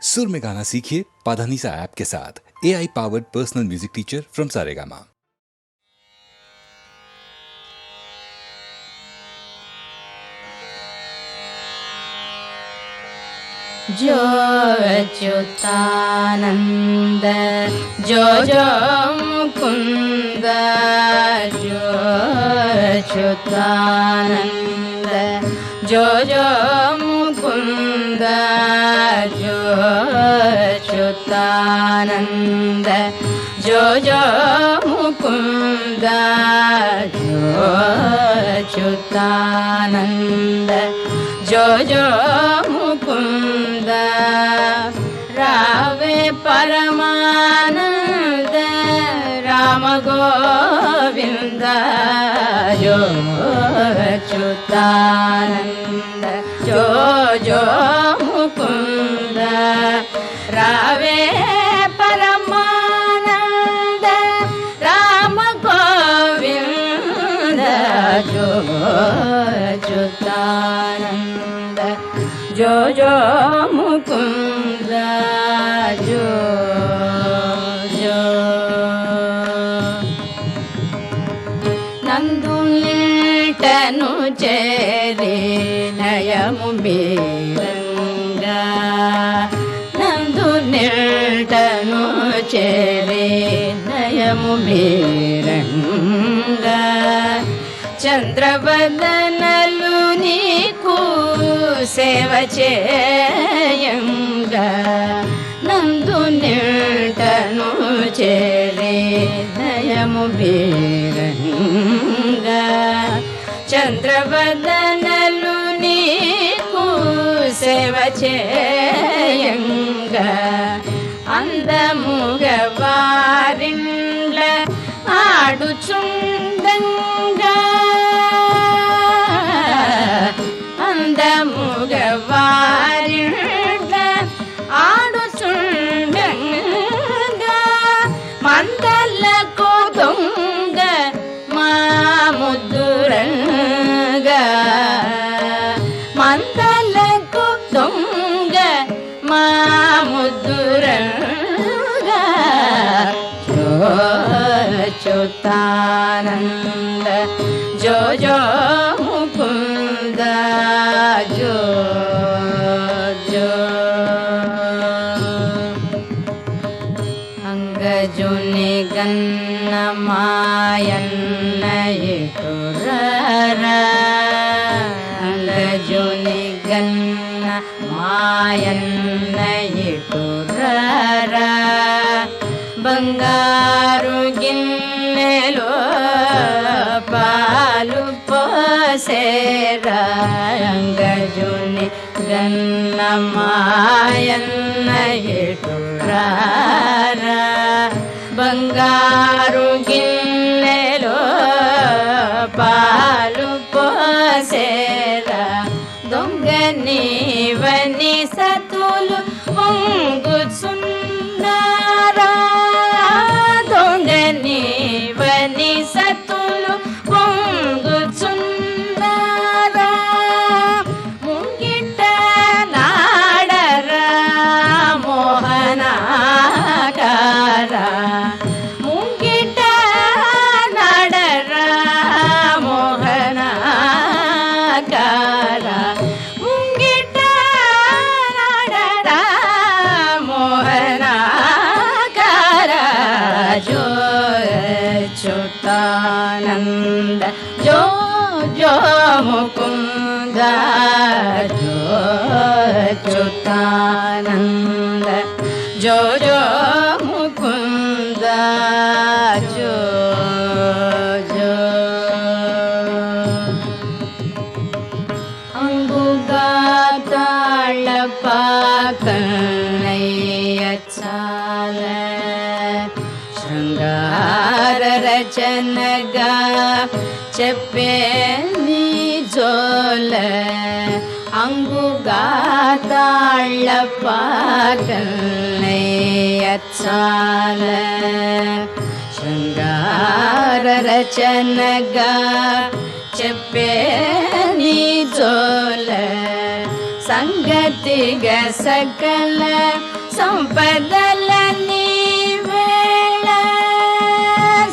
सुर में गाना सीखिए पाधानीसा ऐप के साथ। AI powered personal music teacher from Saregama. जो अच्युतानंद जो जो मुकुंद जो अच्युतानंद जो जो मुकुंद जो अच्युतानंद जो जो मुकुंद जो अच्युतानंद जो जो मुकुंद रावे परमानंद राम गोविंद जो अच्युतानंद जो जो मुकुंद रावे परमानंद राम गोविंद जो अच्युतानंद जो जो मुकुंद जो जो నందు నిల్టను చేరి నయము మీరంగా నందు నిల్టను చేరి నయము మీరంగా చంద్రవదనలు నీకు సేవ చేయంగా నందు నిల్టను చేరి నయము బీరంగా చంద్రవదనలు నీకు సేవ చేయంగా అందముగ వారిండ్ల ఆడుచుండంగా అందముగ వారిండ్ల ఆడుచుండంగా మందలకు దొంగ మా ముద్దురంగా మందలకు దొంగ మా ముద్దురంగా జో అచ్యుతానంద జో జో ముకుంద జో జో అంగజుని గన్న మాయన్న ఎటురర అంగజుని గన్న మాయన్న ఎటురర బంగారు గిన్నెలో పాలు పోసేరా అంగజుని గన్న మాయన్న ఎటురారా బంగారు గిన్నెలో పాలు పోసేరా దొంగ నీవని సతులు పొంగుచున్నారా దొంగ నీవని సతులు పొంగుచున్నారా ముంగిట నాడరా మోహనాకారా ముంగిట నాడరా మోహనాకారా ముంగిట నాడరా మోహనాకారా జో అచ్యుతానంద జో జో ముకుంద జో అచ్యుతానంద జో జో ముకుంద జో జో అంగుగా తాళపాకన్నయ్య చాల శృంగార రచనగా చెప్పే నీ జోల అంగుగా తాళపాకన్నయ్య చాల శృంగార రచనగా చెప్పే నీ జోల సంగతిగ సకల సంపదల నీవేళ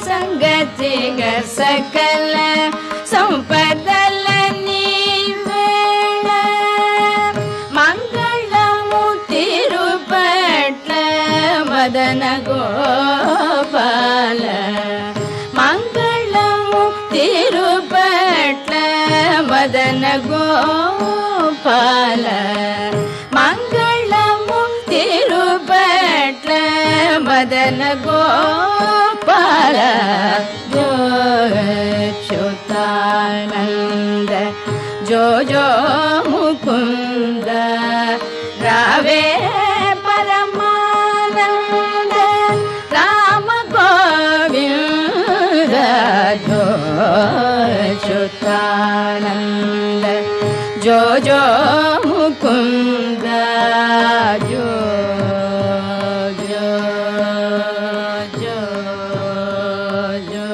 సంగతిగ సకల సంపదల నీవేళ మంగళము తిరుపట్ల మదన గోపాల మంగళము తిరుపట్ల మదన గోపాల మంగళము తిరుపట్ల మదన గోపాల జో అచ్యుతానంద జో జో ముకుంద రావే పరమానంద రామ గోవింద జో అచ్యుతానంద జో జో ముకుంద జో జో జో జో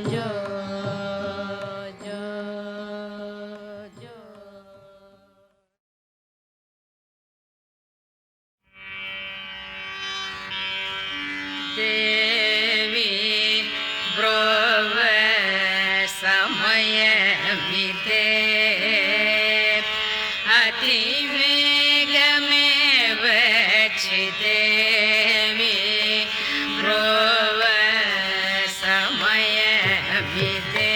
జో జో జో దేవి బ్రోవ సమయమిదే అతి వేగమే వచ్చిదేవి బ్రోవ సమయమిదే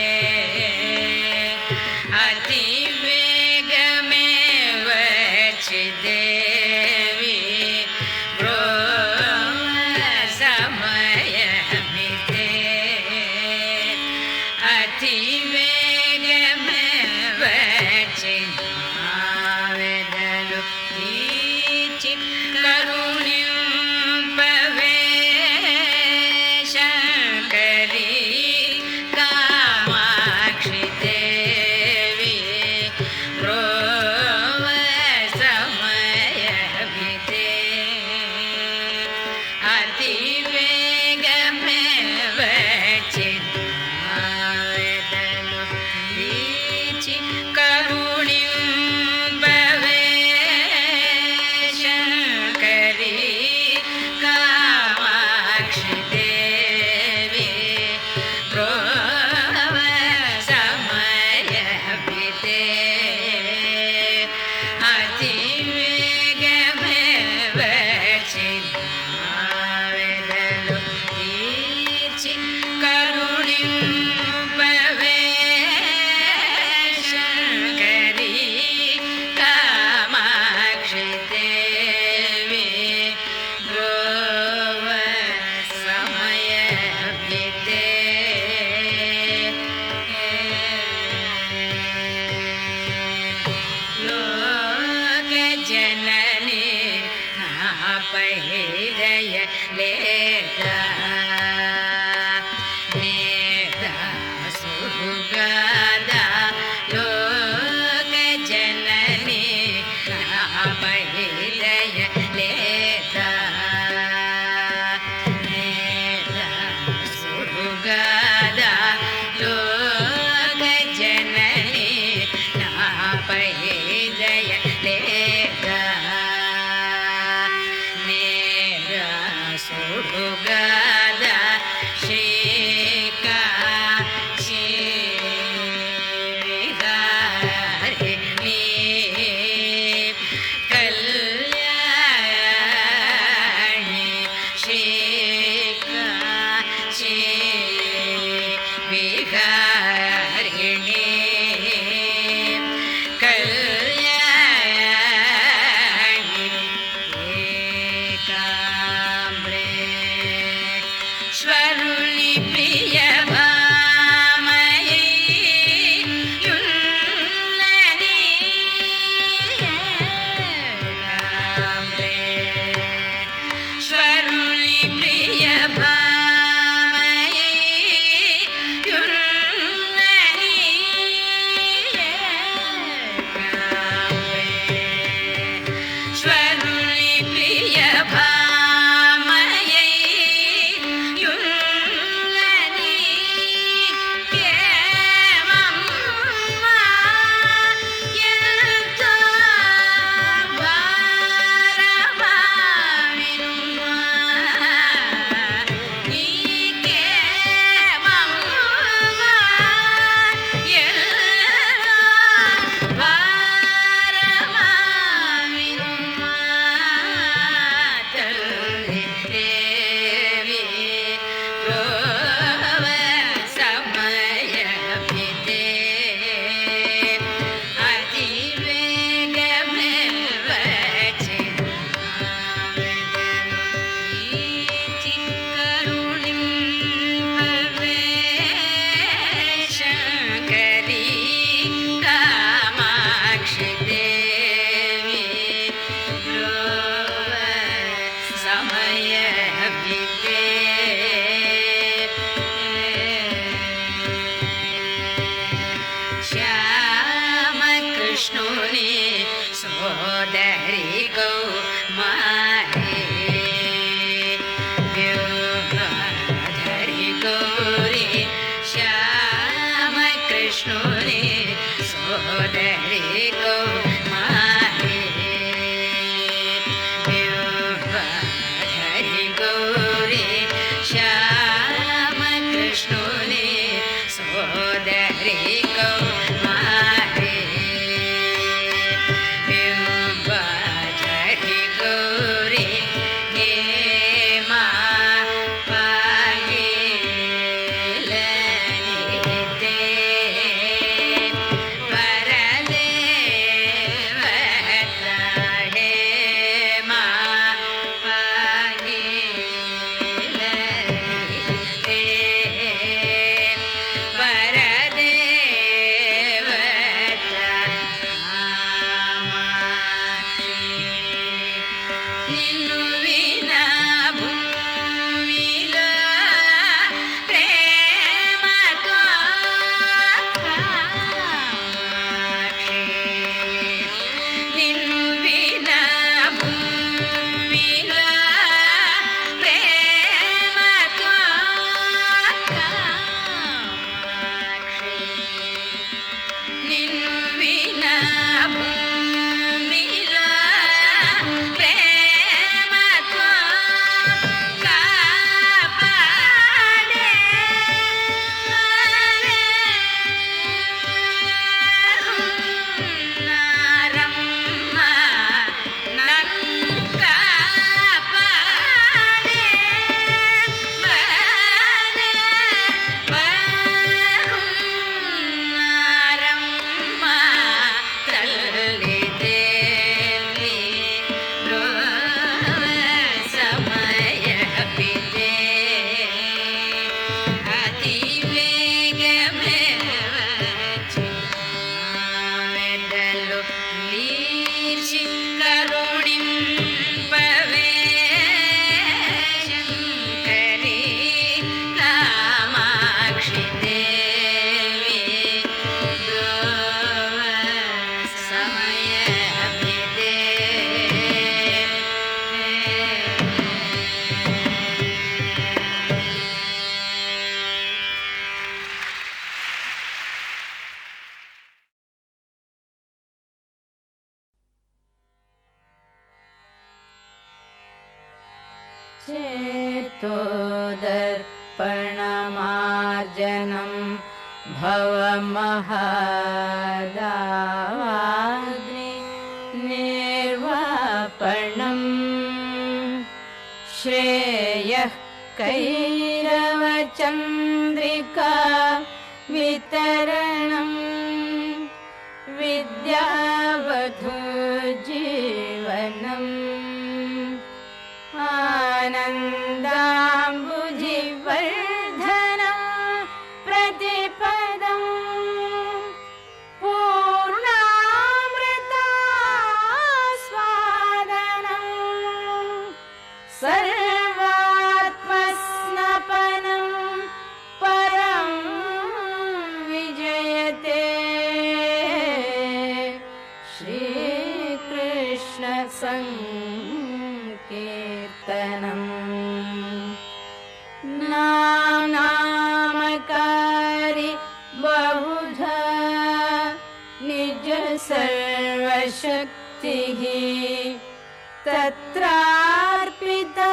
అతి వేగమే వచ్చిదేవి బ్రోవ సమయమిదే అతి వేగమే వచ్చినావెదలు తీర్చి కరుణింపవే శంకరి కామాక్షి దేవి బ్రోవ సమయమిదే అతి వేగమే వచ్చినావెదలు తీర్చి కరుణింపవే శంకరి కామాక్షి దేవి బ్రోవ సమయమిదే అతి వేగమే వచ్చినావెదలు తీర్చి కరుణింపవే శంకరి కామాక్షి దేవి బ్రోవ సమయమిదే లోక జనని నాపై దయ లేదా నేదా సుగాదా లోక జనని నాపై దయ లేదా నేదా సుగాదా లోక జనని నాపై దయ లేదా నేదా నిన్ను వినా భూమిలో ప్రేమతో కామాక్షి నిన్ను వినా భూమిలో ప్రేమతో కామాక్షి నిన్ను వినా భూమిలో ప్రేమతో కాపాడే నారమ్మ నన్ను కాపాడే నారమ్మ తల్లి దేవి సమయ పితే అతి వేగమే మెడలు నీర్చి కరుణింపవే శంకరి కామాక్షి దేవి సమయ పితే चेतोदर्पणमार्जनं भवमहादावाग्नि निर्वापणं श्रेयः कैरवचन्द्रिका वितरणं विद्यावधूजीवनम् आनन्दाम्बुजिवर्धनं प्रतिपदं पूर्णामृतास्वादनं सर्वात्मस्नपनं परं विजयते श्रीकृष्ण कीर्तनम् नामकारी बहुधा निज सर्वशक्तिः तत्रार्पिता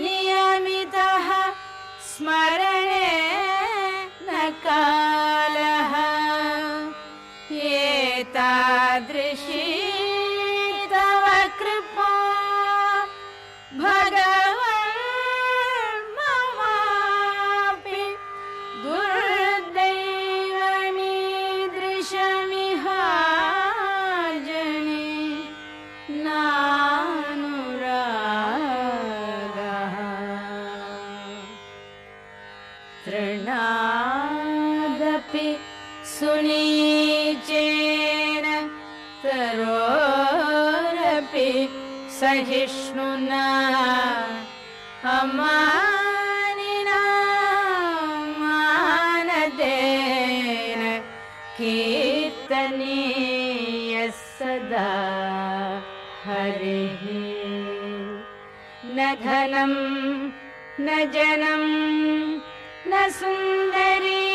नियमितः स्मरणे न कालः एतादृशी तव कृपा भगवन् ममापि दुर्दैवमीदृशमिहार्जने नानुरागः तृणादपि सुनीचेन तरोरपि सहिष्णुना अमानिना मानदेन कीर्तनीयः सदा हरिः न धनं न जनं न सुन्दरी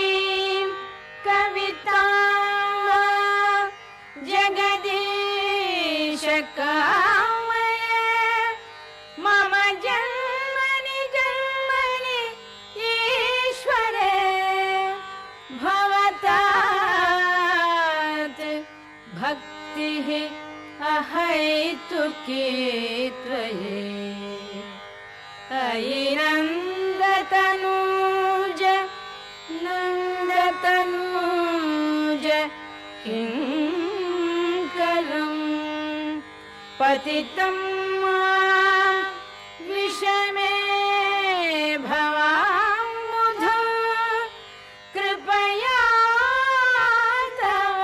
कविता जगदीश कामय मम जन्मनि जन्मनि ईश्वरे भवतात् भक्तिः अहैतुकी त्वयि अयि नन्दतनूज नन्दतनूज किङ्करम् पतितं मां विषमे भवाम्बुधो कृपया तव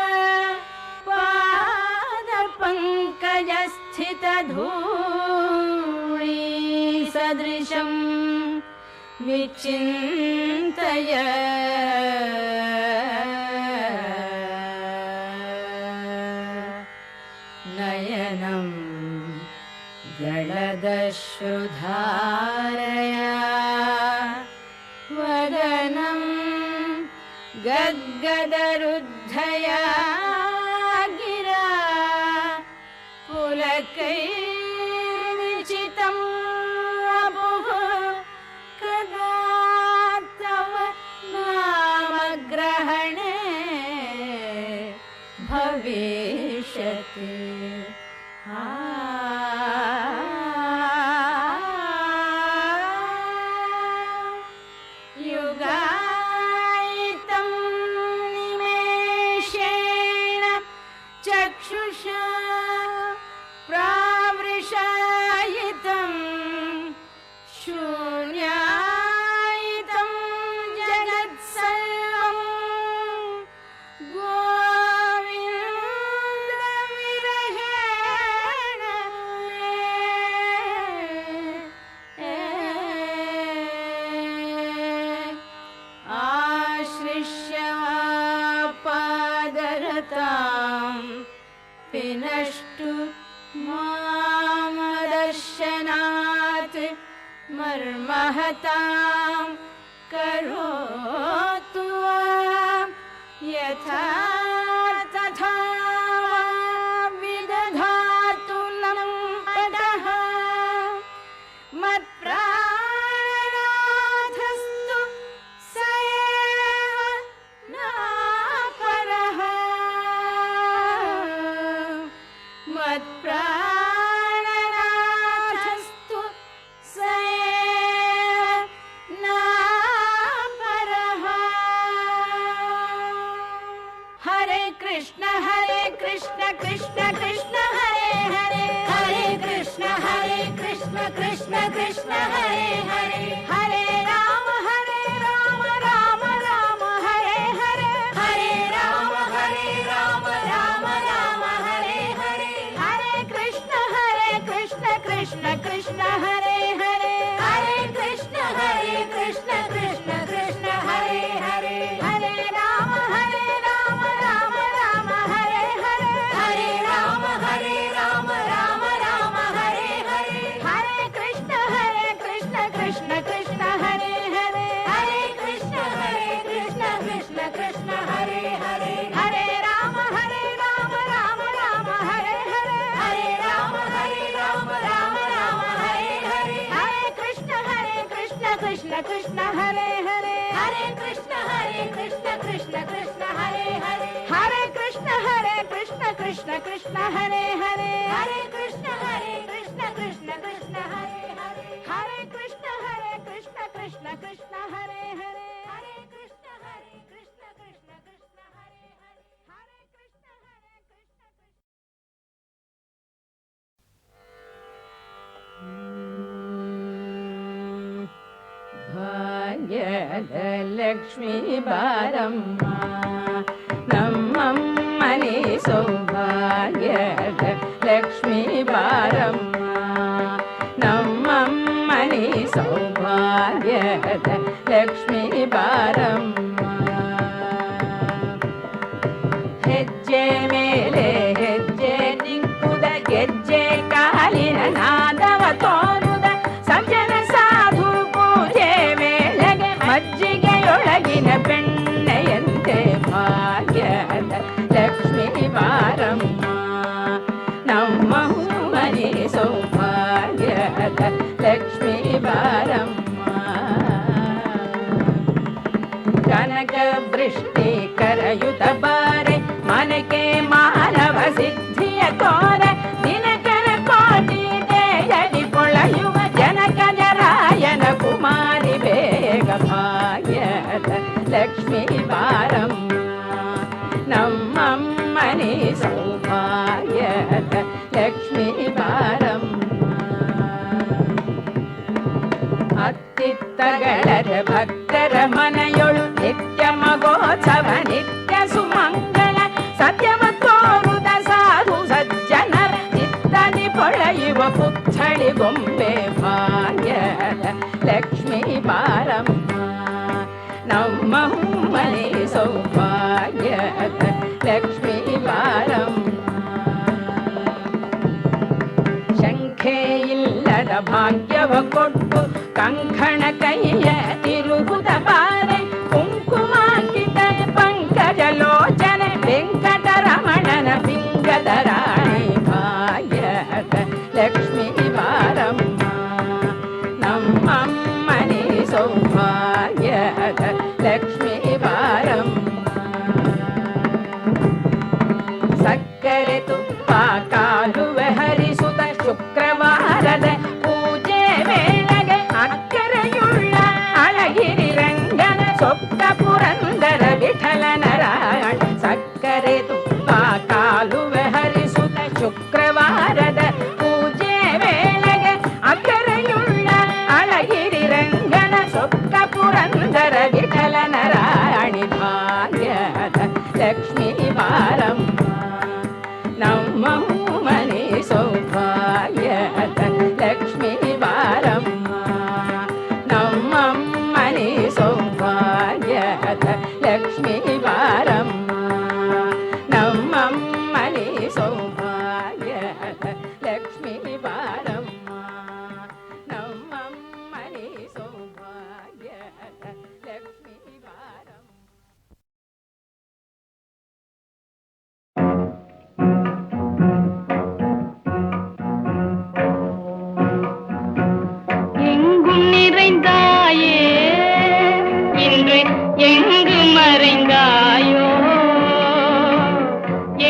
पादपङ्कजस्थितधूलिं धूळी सदृशं विचिन्तय नयनं गलदश्रुधारया वदनं गद्गदरुद्धया गिरा पुलकैर्निचितं वपुः कदा तव नामग्रहणे भविष्यति युगायितं निमेषेण चक्षुषा प्रावृषायितं शून्यायितं जगत्सर्वं गोविन्दविरहेण आश्लिष्य पादरतां विनष्टु मामदर्शनात् मर्महतां करोतु यथा तथा विदधातु लम्पटः मत्प्राणनाथस्तु स एव नापरः मत्प्राणनाथस्तु स एव नापरः हरे कृष्ण कृष्ण कृष्ण हरे हरे हरे कृष्ण कृष्ण कृष्ण हरे हरे हरे राम राम राम हरे हरे हरे राम राम राम हरे हरे हरे कृष्ण कृष्ण कृष्ण हरे हरे हरे कृष्ण कृष्ण कृष्ण हरे हरे हरे राम राम हरे हरे हरे राम राम हरे हरे हरे कृष्ण कृष्ण कृष्ण हरे हरे हरे कृष्ण कृष्ण कृष्ण हरे हरे हरे राम राम हरे हरे हरे राम राम हरे हरे हरे कृष्ण कृष्ण कृष्ण हरे हरे हरे कृष्ण कृष्ण कृष्ण हरे हरे हरे कृष्ण कृष्ण कृष्ण हरे हरे हरे कृष्ण कृष्ण कृष्ण हरे हरे हरे कृष्ण कृष्ण कृष्ण हरे हरे हरे कृष्ण कृष्ण कृष्ण हरे हरे हरे कृष्ण ಭಾಗ್ಯದ ಲಕ್ಷ್ಮೀ ಬಾರಮ್ಮ ನಮ್ಮಮ್ಮನೆ ಸೌಭಾಗ್ಯದ ಲಕ್ಷ್ಮೀ ಬಾರಮ್ಮ ನಮ್ಮಮ್ಮನೆ ಸೌಭಾಗ್ಯದ ಲಕ್ಷ್ಮೀ ಬಾರಮ್ಮ ಹೆಜ್ಜೆ ಮೇಲೆ ಹೆಜ್ಜೆ ನಿಂಕುದ ಗೆಜ್ಜೆ ಕಾಲಿನ ನಾದವ ತೋರುದ ಸಜ್ಜನ ಸಾಧು ಪೂಜೆ ಮೇಳೆಗೆ ಮಜ್ಜಿಗೆಯೊಳಗಿನ ಬೆಣ್ಣೆಯಂತೆ ಭಾಗ್ಯದ ಲಕ್ಷ್ಮೀ ಬಾರಮ್ಮ ನಮ್ಮ ಮನೆ ಸೌಭಾಗ್ಯದ ಲಕ್ಷ್ಮೀ ಬಾರಮ್ಮ ಕನಕ ವೃಷ್ಟಿ ಕರಯುತ ಬಾರೆ ಮನಕೆ ಮಾನವ ಸಿದ್ಧಿಯ ತೋರ ದಿನಕರ ಕೋಟಿ ದೇಯದಿ ಪೊಳೆಯುವ ಜನಕಜರಾಯನ ಕುಮಾರಿ ಬೇಗ ಭಾಗ್ಯದ ಲಕ್ಷ್ಮೀ ಬಾರಮ್ಮ ನಮ್ಮಮ್ಮನೆ ಸೌಭಾಗ್ಯದ ಲಕ್ಷ್ಮೀ ಬಾರಮ್ಮ ಅತ್ತಿತ್ತಗಳರ ಭಕ್ತರ ಮನೆಯೊಳು ನಿತ್ಯ ಮಗೋತ್ಸವ ನಿತ್ಯ ಸುಮಂಗಳ ಸತ್ಯವ ತೋರುದ ಸಾಧು ಸಜ್ಜನರ ಚಿತ್ತದಿ ಪೊಳೆಯುವ ಪುತ್ಥಳಿ ಗೊಂಬೆ ಭಾಗ್ಯದ ಲಕ್ಷ್ಮೀ ಬಾರಮ್ಮ ನಮ್ಮ ಮನೆ ಸೌಭಾಗ್ಯದ ಲಕ್ಷ್ಮೀ ಬಾರಮ್ಮ ಶಂಖೆ ಇಲ್ಲದ ಭಾಗ್ಯವ ಕೊಟ್ಟು ಕಂಕಣ ಕೈಯ ತಿರುಗುದ ಬಾರೆ ಕುಂಕುಮಾಂಕಿತ ಪಂಕಜಲೋಚನೆ ವೆಂಕಟರಮಣನ ಪಿಂಗದ ರಾಣಿ ಭಾಗ್ಯದ ಲಕ್ಷ್ಮೀ ಬಾರಮ್ಮ ನಮ್ಮಮ್ಮನೆ ಸೌಭಾಗ್ಯದ ಲಕ್ಷ್ಮೀ ಬಾರಮ್ಮ ಸಕ್ಕರೆ ತುಪ್ಪ ಕಾಲುವೆ ಹರಿಸುತ್ತ ಶುಕ್ರವಾರದ ಪೂಜೆ ವೇಳೆಗೆ ಅಕ್ಕರೆಯುಳ್ಳ ಅಳಗಿರಿ ರಂಗನ ಸೊಕ್ಕ ಪುರಂದರ ವಿಠಲನ ರಾಯಣ ಸಕ್ಕರೆ ತುಪ್ಪ ಕಾಲುವೆ ಹರಿಸುತ್ತ ಶುಕ್ರವಾರದ ಪೂಜೆ ವೇಳೆಗೆ ಅಕ್ಕರೆಯುಳ್ಳ ಅಳಗಿರಿ ರಂಗನ ಸೊಕ್ಕ ಪುರಂದರ ವಿಠಲನ ರಾಣಿ ಭಾಗ್ಯದ ಲಕ್ಷ್ಮೀ ಬಾರಮ್ಮ ನಮ್ಮ ಮನೆ ಸೌಭಾಗ್ಯದ ಲಕ್ಷ್ಮೀ ಬಾರಮ್ಮ ನಮ್ಮ ಮನೆ ಸೌಭಾಗ್ಯದ ಲಕ್ಷ್ಮೀ ಬಾರಮ್ಮ ನಮ್ಮ ಮನೆ ಸೌಭಾಗ್ಯದ ಲಕ್ಷ್ಮೀ ಬಾರಮ್ಮ ನಮ್ಮ ಮನೆ ಸೌಭಾಗ್ಯದ ಲಕ್ಷ್ಮೀ ಬಾರಮ್ಮ எங்கும் நிறைந்தாயே இன்று எங்கு மறைந்தாயோ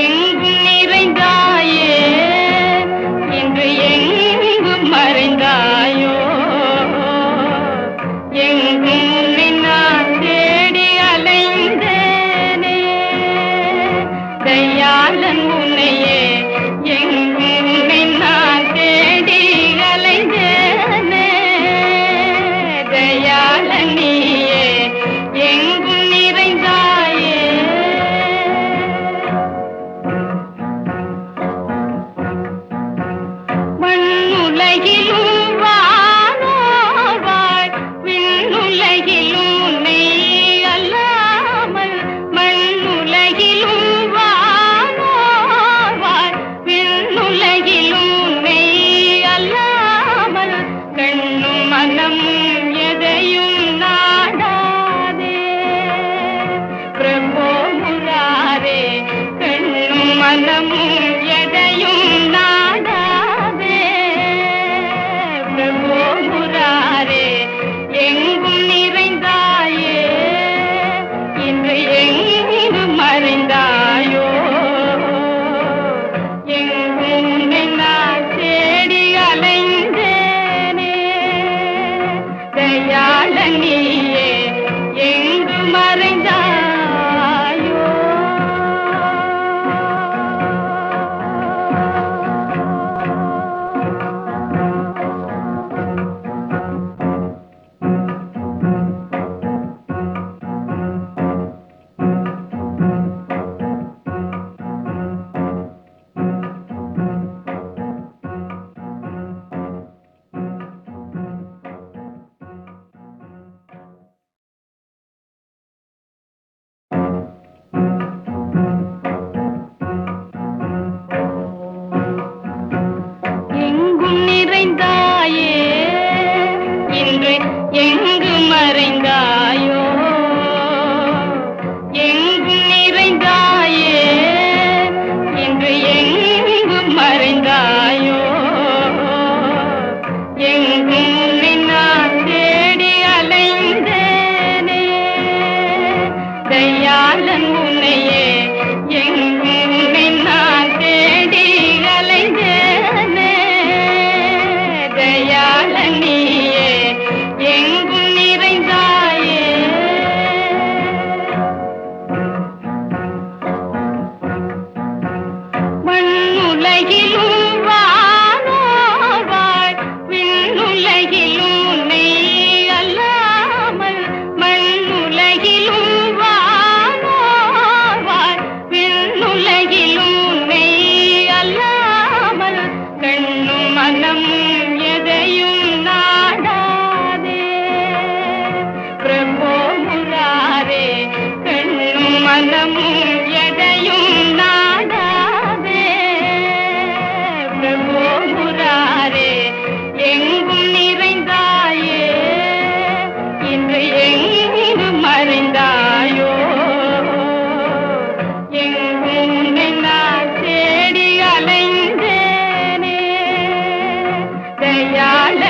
எங்கும் நிறைந்தாயே இன்று எங்கு மறைந்தாயோ எங்கும் உன்னை நான் தேடி அலைந்தேனே தையாளன் உன்னையே எங்கும் உன்னை நான் தேடி அலைந்தேனே தயாளன் நீயே எங்கும் நிறைந்தாயே மண்ணுலகிலும் வானோவாய் விண்ணுலகிலும் உன்னை அல்லாமல் மண்ணுலகிலும் வானோவாய் விண்ணுலகிலும் உன்னை அல்லாமல் கண்ணும் மனமும் எதையும் நாடாதே பிரபோ முராரே கண்ணும் மனமும் எதையும் நாடாதே பிரபோ முராரே எங்கும் நிறைந்தாயே இன்று எங்கு மறைந்தாயோ எங்கும் உன்னை நான் தேடி அலைந்தேனே தயாளன் நீயே எங்கு மறைந்தாயோ எங்கும் நிறைந்தாயே இன்று எங்கு மறைந்தாயோ எங்கும் நிறைந்தாயே இன்று எங்கு மறைந்தாயோ எங்கும் உன்னை நான் தேடி அலைந்தேனே தையாளன் உன்னையே எங்கும் உன்னை நான் தேடி அலைந்தேனே தயாளன் நீயே எங்கும்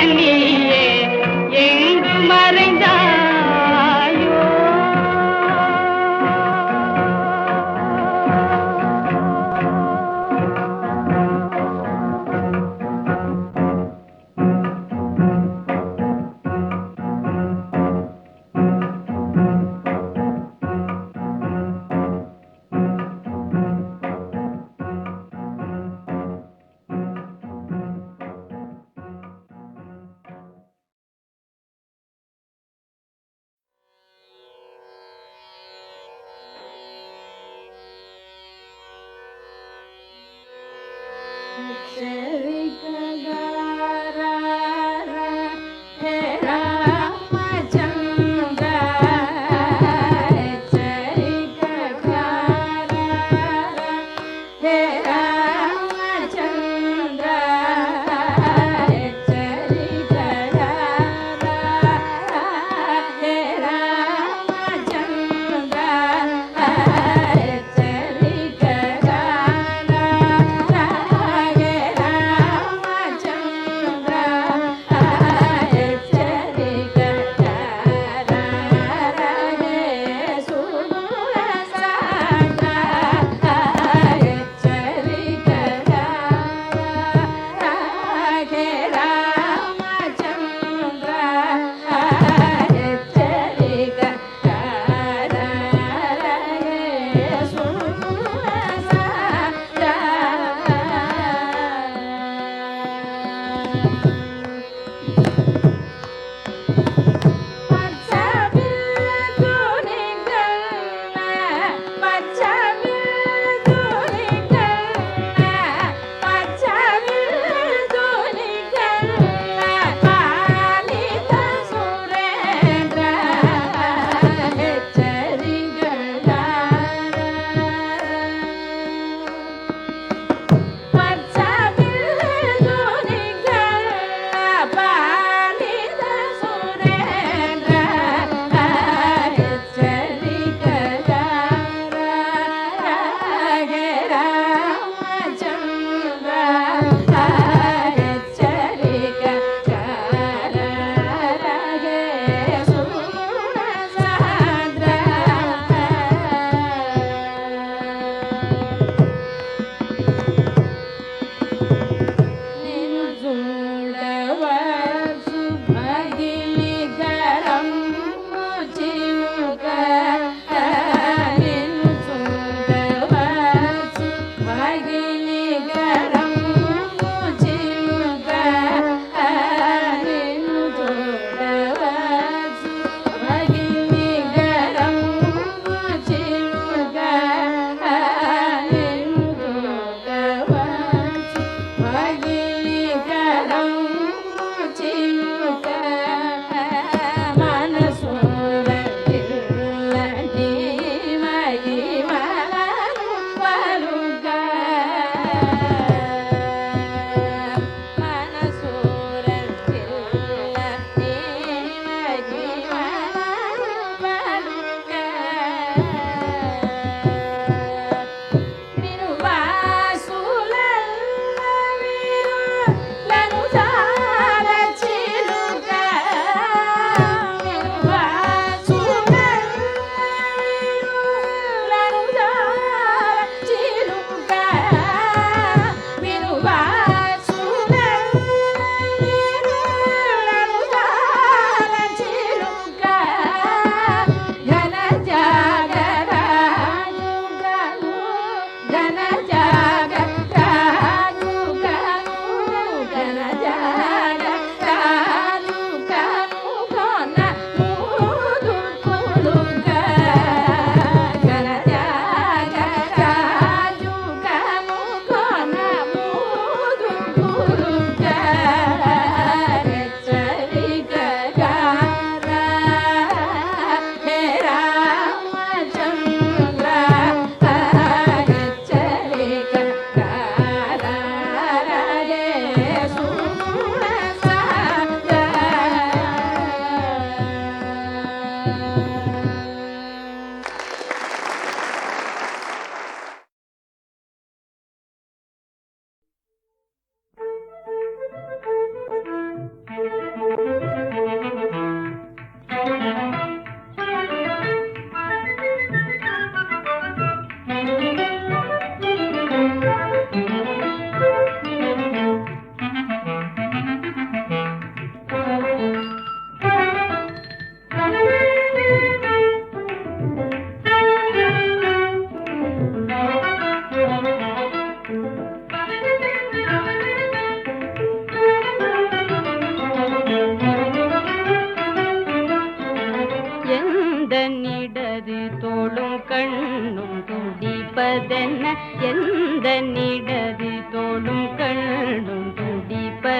நீயே எங்கு மறைந்தாயோ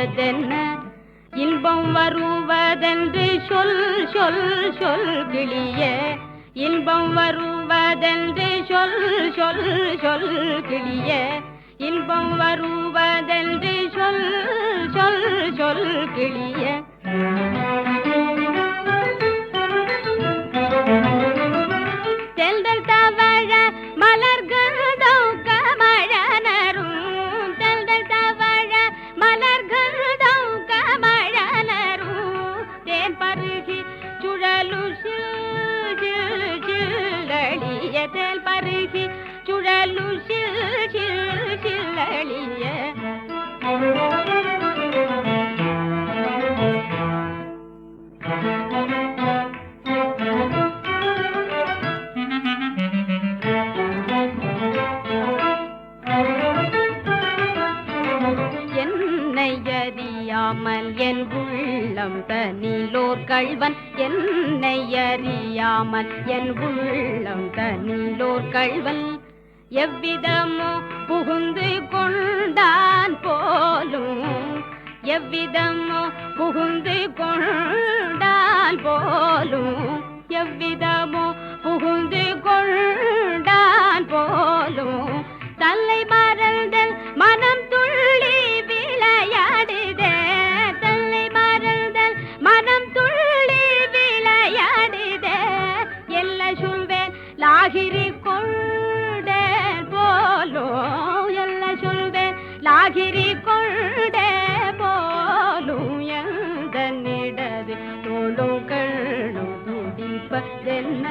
வருவதென்ன இன்பம் வருவதென்று சொல் சொல் சொல் கிளியே இன்பம் வருவதென்று சொல் சொல் சொல் கிளியே இன்பம் வருவதென்று சொல் சொல் சொல் கிளியே தெல்தல் தவழ மலர்கள் தௌக்க மழனரும் தெல்தல் தவழ மலர்கள் தௌக்க மழனரும் தேன் பருகி சுழலு சில்லளிய தேல் பருகி சுழலு சில்லளிய அறியாமல் என் உள்ளம் தனிலோர் கள்வன் என்னை அறியாமல் என் உள்ளம் தனிலோர் கள்வன் எவ்விதமோ புகுந்து கொண்டான் போலும் எவ்விதமோ புகுந்து கொண்டான் போலும் எவ்விதமோ புகுந்து கொண்டான் போலும் தல்லை மறந்தல் மனம் துள்ளி விளையாடுதே தல்லை மறந்தல் மனம் துள்ளி விளையாடுதே எல்ல சொல்வேன் லாகிரி கொண்டே போலும் எல்ல சொல்வேன் லாகிரி கொண்டே போலும் எந்த நிடது தோளும் கண்ணும் துடிப்பதென்ன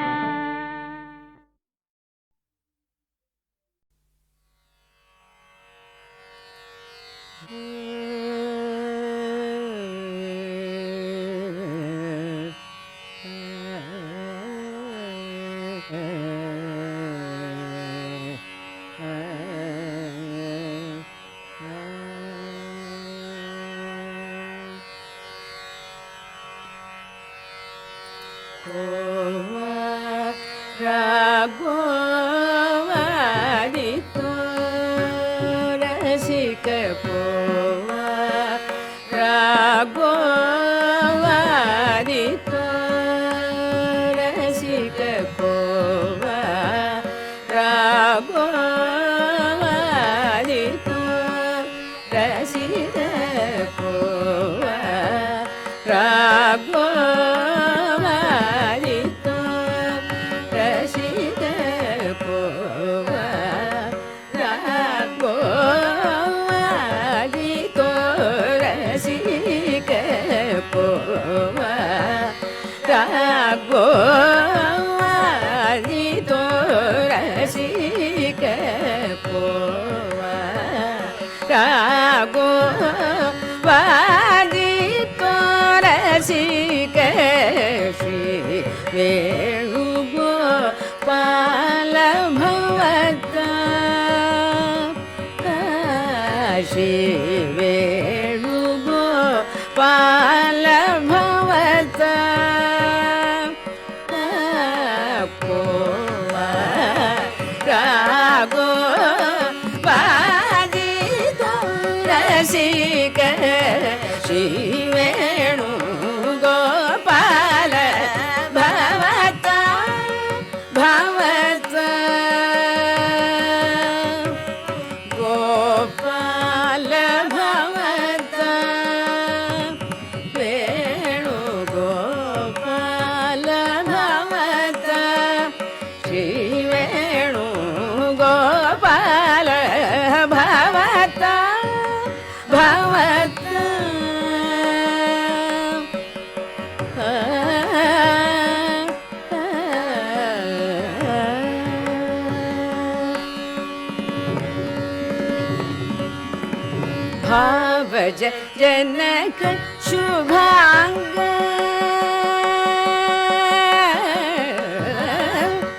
भावज जनक शुभांग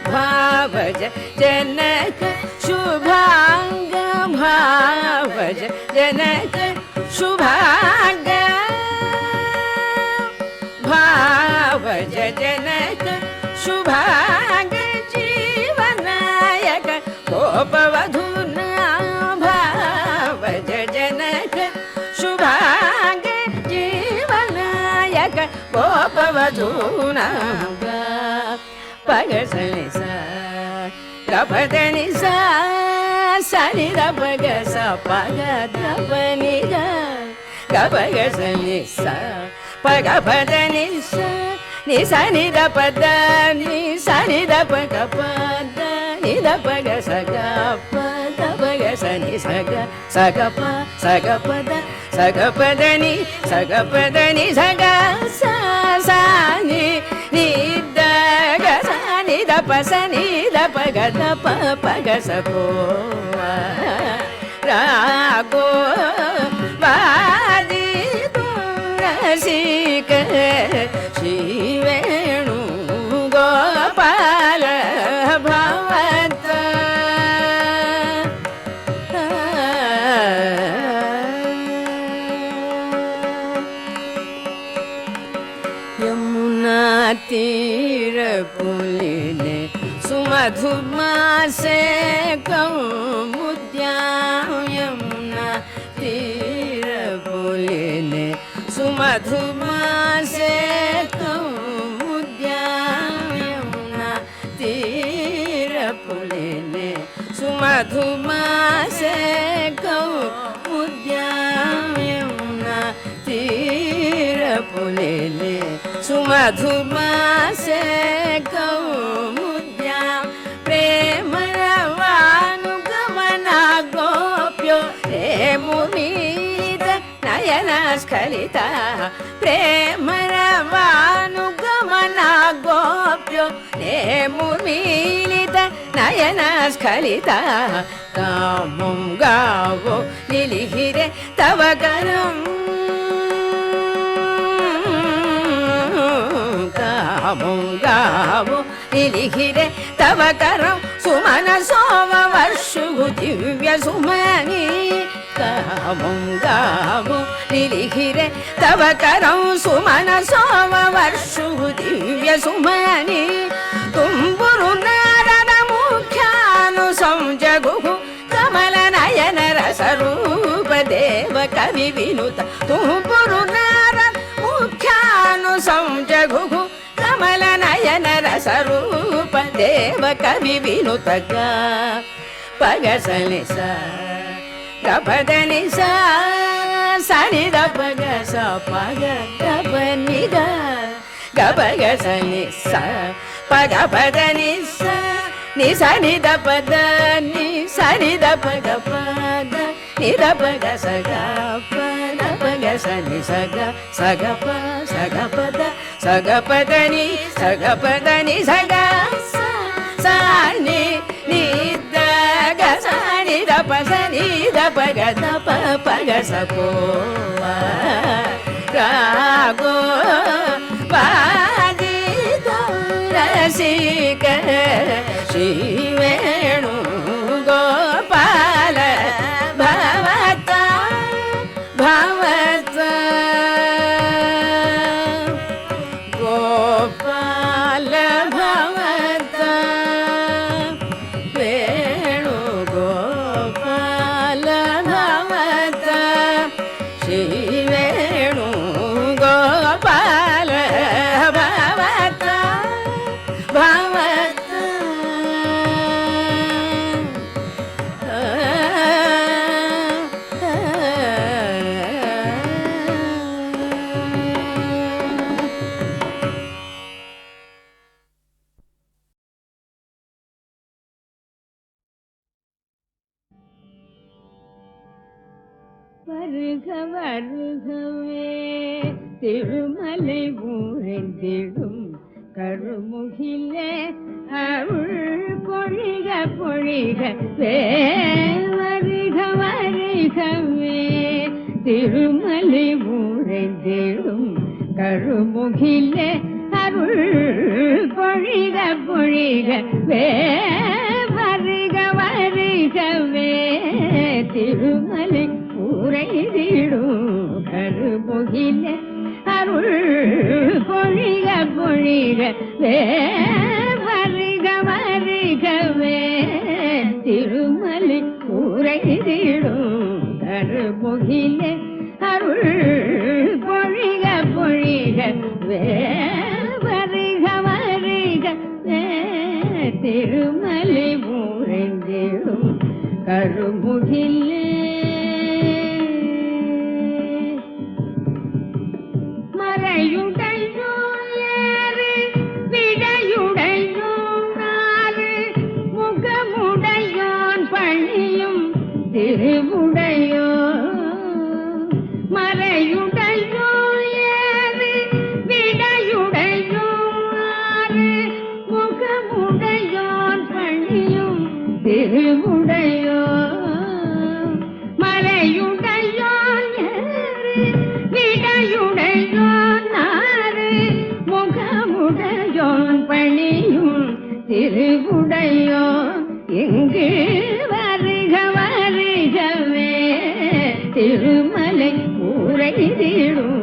भावज जनक शुभांग भावज जनक शुभांग भावज जनक शुभांग जीवनायक गोपवधूना भावज जनक शुभांग பகசனி சா கபதனி சா சனி தபக ச பகதபனி கபகசனி சா பகபதனி சா ni sani da pada ni sani da paga pada ni da paga saga pada paga sani saga pada ni saga sa sa ni da ga sani da pa sani da paga sa ko ra go vadi Sika Shivenu Gopala Bhavata Yamuna Tira Puline Sumadhuma Se Kamudya Yamuna Tira Puline Sumadhuma se kamudya yamuna tira puline Sumadhuma se kamudya yamuna tira puline Sumadhuma se kamudya prema ravanugama gopyo emunita Nayanaskalita Premaravanugama gopyo Nemurmilita Nayanaskalita Kamum gavo Nilihire Tavakaram Kamum gavo Nilihire Tavakaram Sumana Sova Varshu Divya Sumani Kamum gavo Nilihire Tavakaram Sumana Sova Varshu Divya Sumani Tumburu Narada Mukhyanu Samjaguhu Kamala Nayana Rasarupa Deva Kavi Vinuta Tumburu Narada Mukhyanu Samjaguhu Kamala Nayana Rasarupa Deva Kavi Vinuta Pagasani sa Gapadani sa Sani da paga sa paga gabani ga Gapagasani sa Pagapadani sa Ni sani da pada ni sani da paga pada Ni da paga saga pada paga sani saga saga pada saga pada ni saga sani ni da ga sani da pa sani da paga sa ko rago vadi rasika Shivenu Gopala Bhavata Gopala Bhavata Venu Gopala Bhavata Shivenu Gopala Bhavata வருக வருகவே திருமலை ஊரெந்திடும் கருமுகிலே அருள் பொழிக பொழிகவே வருக வருகவே திருமலை ஊரெந்திடும் கருமுகிலே அருள் பொழிக பொழிகவே வருக வருகவே திருமலை ஊரெந்திடும் கருமுகிலே அருள் பொழிக பொழிகவே வருக வருகவே திருமலை ஊரெந்திடும் கருமுகிலே அருள் பொழிக பொழிகவே வருக கருமுகிலே மறையுடையோன் ஏறு விடையுடையோன் நாறு முகமுடையோன் பணியும் திருவுடையோ மறையுடையோன் ஏறு விடையுடையோன் நாறு முகமுடையோன் பணியும் திருவுடையோ மறையுடையோன் ஏறு விடையுடையோன் நாறு முகமுடையோன் பணியும் திருவுடையோ எங்கு வருக வருகவே திருமலை ஊரையிடும்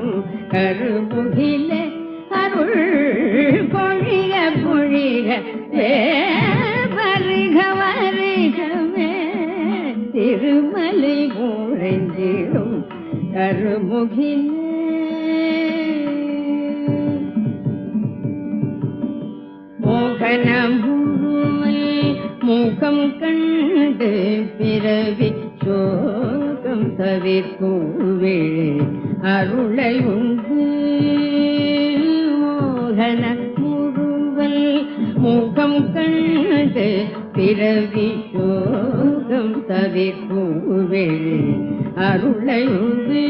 கருமுகிலே அருள் பொழிக பொழிக வருக வருகவே திருமலை ஊரைந்திடும் கருமுகிலே மோகனமுருமை முகம் கண்டு பிறவி சோகம் தவிர்க்கும் விழி அருளை உண்டு மோகன முருவல் முகம் கண்டு பிறவி சோகம் தவிர்க்கும் விழி அருளை உண்டு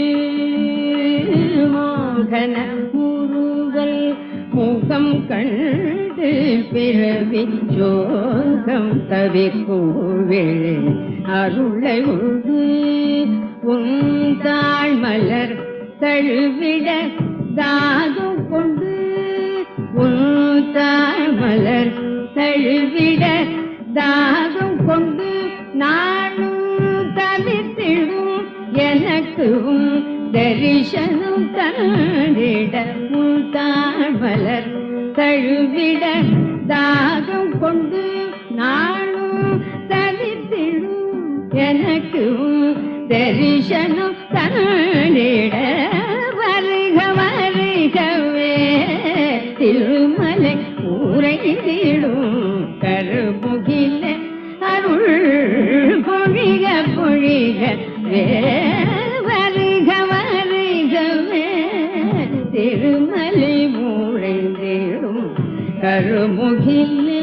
மோகன முருவல் முகம் கண்டு பிறவி சோகம் தவிர்க்கும் விழி அருளை உண்டு உந்தாள் மலர் தழுவிட தாகம் கொண்டு உந்தாள் மலர் தழுவிட தாகம் கொண்டு நானும் தவித்திடும் எனக்கும் தரிசனம் தந்திட உந்தாள் மலர் தழுவிட தாகம் கொண்டு நானும் தவித்திடும் எனக்கும் தரிசனம் தந்திட வருக வருகவே திருமலை ஊரையிடும் கருமுகிலே அருள் பொழிக பொழிக வருக வருகவே திருமலை ஊரைந்திடும் கருமுகிலே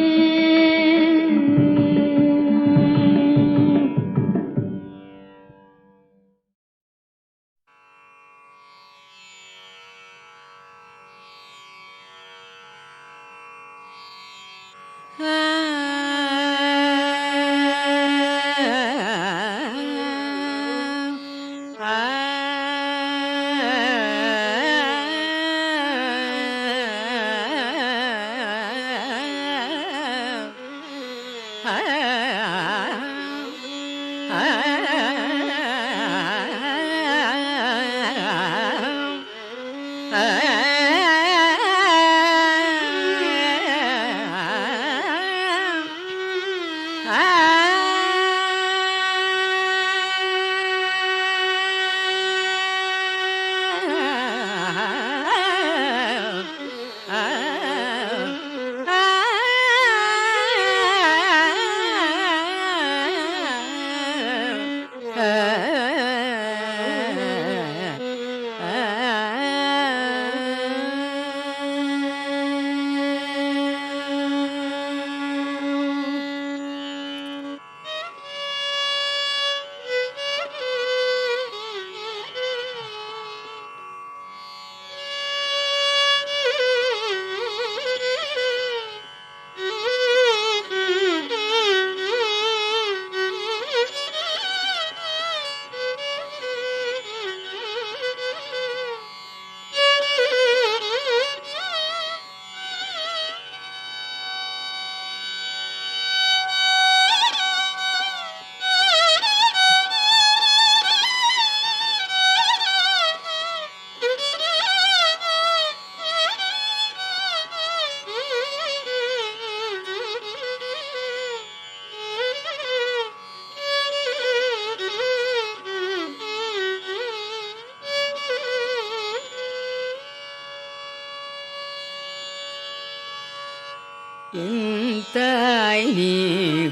தாய் நீ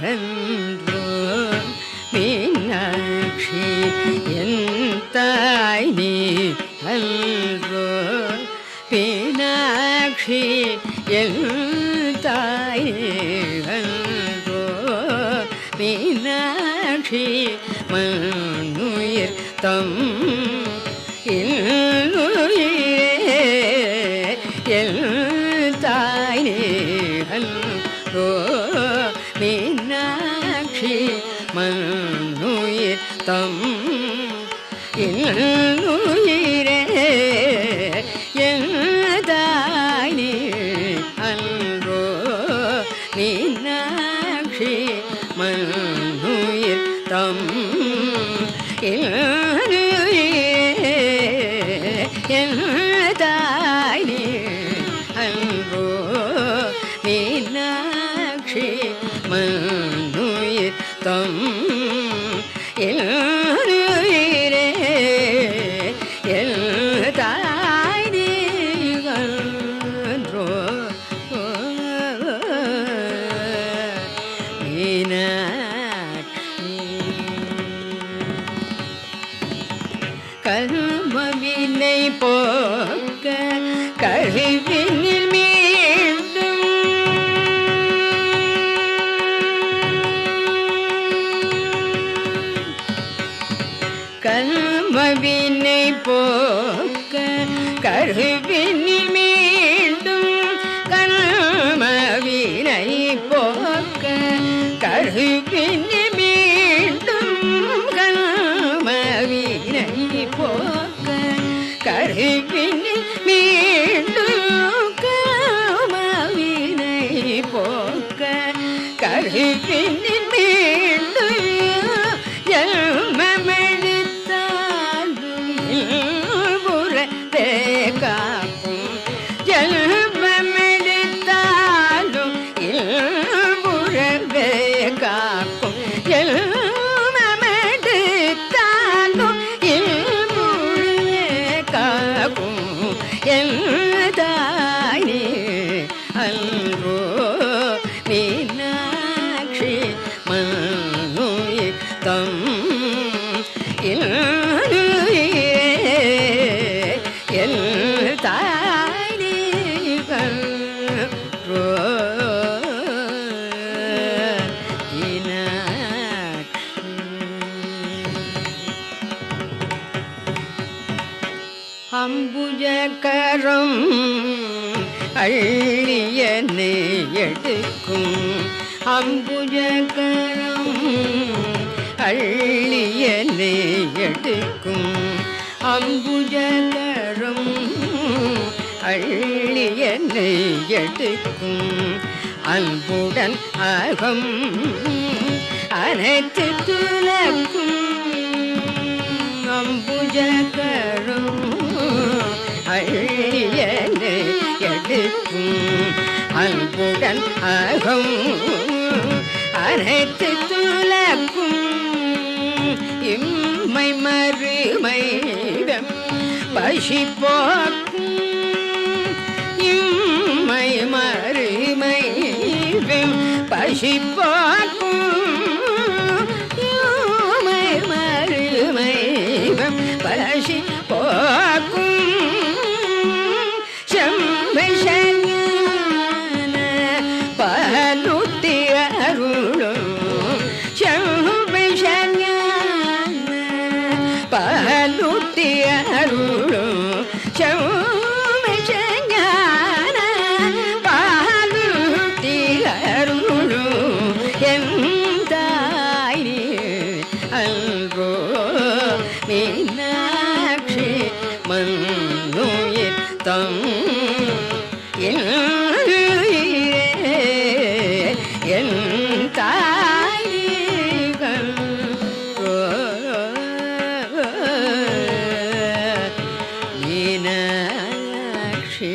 வென்றோ என் தாய் நீ அன்றோ மீனாட்சி என் தாய் அன்றோ மீனாட்சி மண்ணுயிர் தம் இன்னுயிரே என் தாய் அன்றோ மீனாட்சி மண்ணுயிர் தம் இன்னுயிரே என் தாய் அன்றோ மீனாட்சி மண்ணுயிர் தம் இன்னுயிரே என் தாய் அன்றோ மீனாட்சி மண்ணுயிர் தம் இன்னுயிரே என் தாய் அன்றோ மீனாட்சி கர்மவினை போக்க கழிவினில் மீண்டும் கர்மவினை போக்க கழிவினில் மீண்டும் கர்மவினை போக்க கழிவினில் மீண்டும் கர்மவினை போக்க கழிவினில் மீண்டும் கர்மவினை போக்க கழிவினில் மீண்டும் காக்கும் ஜென்மமெடுத்தாலும் இல்புறவே காக்கும் ஜென்மமெடுத்தாலும் இல்புறவே காக்கும் என் தாய் அன்றோ மீனாட்சி மண்ணுயிர் தம் என் தாய் அன்றோ அம்புஜகரம் அள்ளியனை எடுக்கும் அம்புஜகரம் அள்ளியனை எடுக்கும் அம்புஜகரம் அள்ளியனை எடுக்கும் அன்புடன் அகம் அனைத்து துலக்கும் அம்புஜகரம் அள்ளியனை எடுக்கும் அன்புடன் அகம் அனைத்து துலக்கும் இம்மை மறுமை பசி போக்கும் இம்மை மறுமை பசி போக்கும் இம்மை மறுமை பசி போக்கும் செம்பசஞான பலுத்தி அருளும் செம்பசஞான பலுத்தி அருளும் செம்பசஞான பலுத்தி அருளும் என் தாய் அன்றோ மீனாட்சி மண்ணுயிர் தம் என் தாய் அன்றோ மீனாட்சி